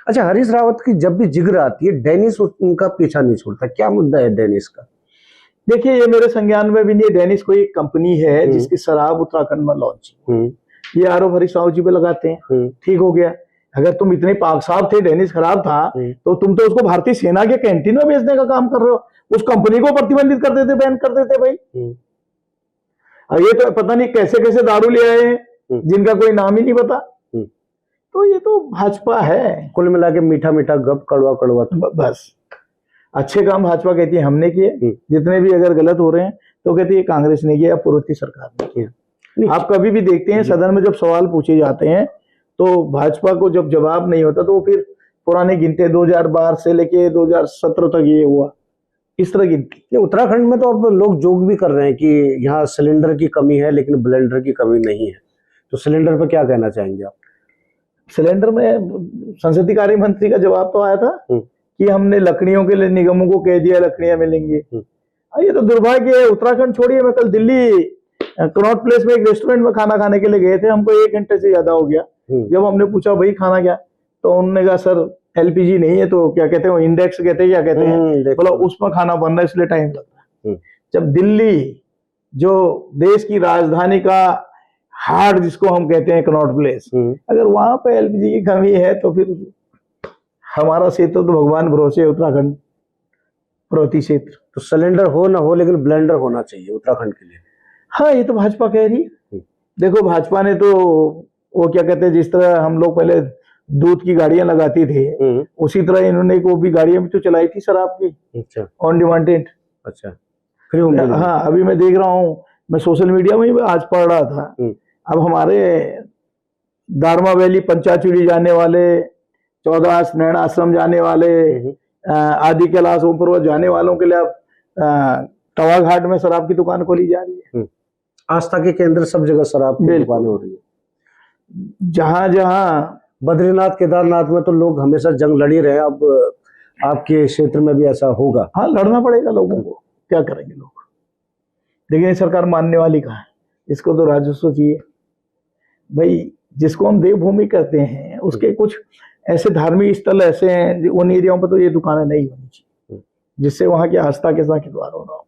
अच्छा, हरीश रावत की जब भी जिक्र आती है, डेनिस उनका पीछा नहीं छोड़ता। क्या मुद्दा है डेनिस का? देखिए, ये मेरे संज्ञान में भी नहीं। डेनिस कोई एक कंपनी है जिसकी शराब उत्तराखंड में लॉन्च, ये आरोप हरीश रावत जी पे लगाते हैं। ठीक हो गया, अगर तुम इतने पाक साफ थे, डेनिस खराब था, तो तुम तो उसको भारतीय सेना के कैंटीन में बेचने का काम कर रहे हो। उस कंपनी को प्रतिबंधित कर देते, बैन कर देते भाई। और ये तो पता नहीं कैसे कैसे दारू ले आए हैं जिनका कोई नाम ही नहीं पता। तो ये तो भाजपा है। कुल मिला के मीठा मीठा गप, कड़वा कड़वा। बस अच्छे काम भाजपा कहती है हमने किए, जितने भी अगर गलत हो रहे हैं तो कहती है कांग्रेस ने किया या पूर्व की सरकार ने किया। आप कभी भी देखते हैं सदन में जब सवाल पूछे जाते हैं तो भाजपा को जब जवाब नहीं होता तो फिर पुराने गिनते 2012 से लेके 2017 तक ये हुआ, इस तरह गिनती। उत्तराखंड में तो अब लोग जोक भी कर रहे हैं कि यहाँ सिलेंडर की कमी है लेकिन ब्लेंडर की कमी नहीं है। तो सिलेंडर पर क्या कहना चाहेंगे आप? सिलेंडर में संसदीय कार्य मंत्री का जवाब तो आया था कि हमने लकड़ियों के लिए निगमों को कह दिया लकड़ियां मिलेंगी। ये तो दुर्भाग्य है। उत्तराखंड छोड़िए, मैं कल दिल्ली कनॉट प्लेस में एक रेस्टोरेंट में खाना खाने के लिए गए थे। हमको 1 घंटे से ज्यादा हो गया। जब हमने पूछा भाई खाना क्या, तो उन्होंने कहा सर एलपीजी नहीं है, तो क्या कहते हैं इंडेक्स कहते हैं, क्या कहते हैं, बोला उसमें खाना बन रहा है इसलिए टाइम लग रहा है। जब दिल्ली जो देश की राजधानी का हार्ट जिसको हम कहते हैं कनॉट प्लेस, अगर वहां पे एलपीजी की कमी है तो फिर हमारा क्षेत्र तो भगवान भरोसे है, उत्तराखंड पर्वतीय क्षेत्र। तो सिलेंडर हो ना हो लेकिन ब्लेंडर होना चाहिए उत्तराखंड के लिए। हाँ, ये तो भाजपा कह रही है। देखो भाजपा ने तो वो क्या कहते हैं, जिस तरह हम लोग पहले दूध की गाड़ियां लगाती थे, उसी तरह इन्होंने वो भी गाड़ियां भी तो चलाई थी शराब की। अच्छा, ऑन डिमांडेड। अच्छा, हाँ, अभी मैं देख रहा हूँ, मैं सोशल मीडिया में आज पढ़ रहा था। अब हमारे दारमा वैली पंचाचूरी जाने वाले, 14 नैना आश्रम जाने वाले, आदि कैलाश ओम पर्वत जाने वालों के लिए अब तवा घाट में शराब की दुकान खोली जा रही है। आस्था के केंद्र सब जगह शराब की दुकानें हो रही है। जहां जहां बद्रीनाथ केदारनाथ में तो लोग हमेशा जंग लड़ी रहे, अब आपके क्षेत्र में भी ऐसा होगा? हाँ, लड़ना पड़ेगा लोगों को, क्या करेंगे लोग। लेकिन सरकार मानने वाली कहाँ है? इसको तो राजस्व चाहिए भाई। जिसको हम देवभूमि कहते हैं उसके कुछ ऐसे धार्मिक स्थल ऐसे हैं उन एरियाओं पर तो ये दुकानें नहीं होनी चाहिए जिससे वहां की आस्था के साथ खिलवाड़ हो रहा हो।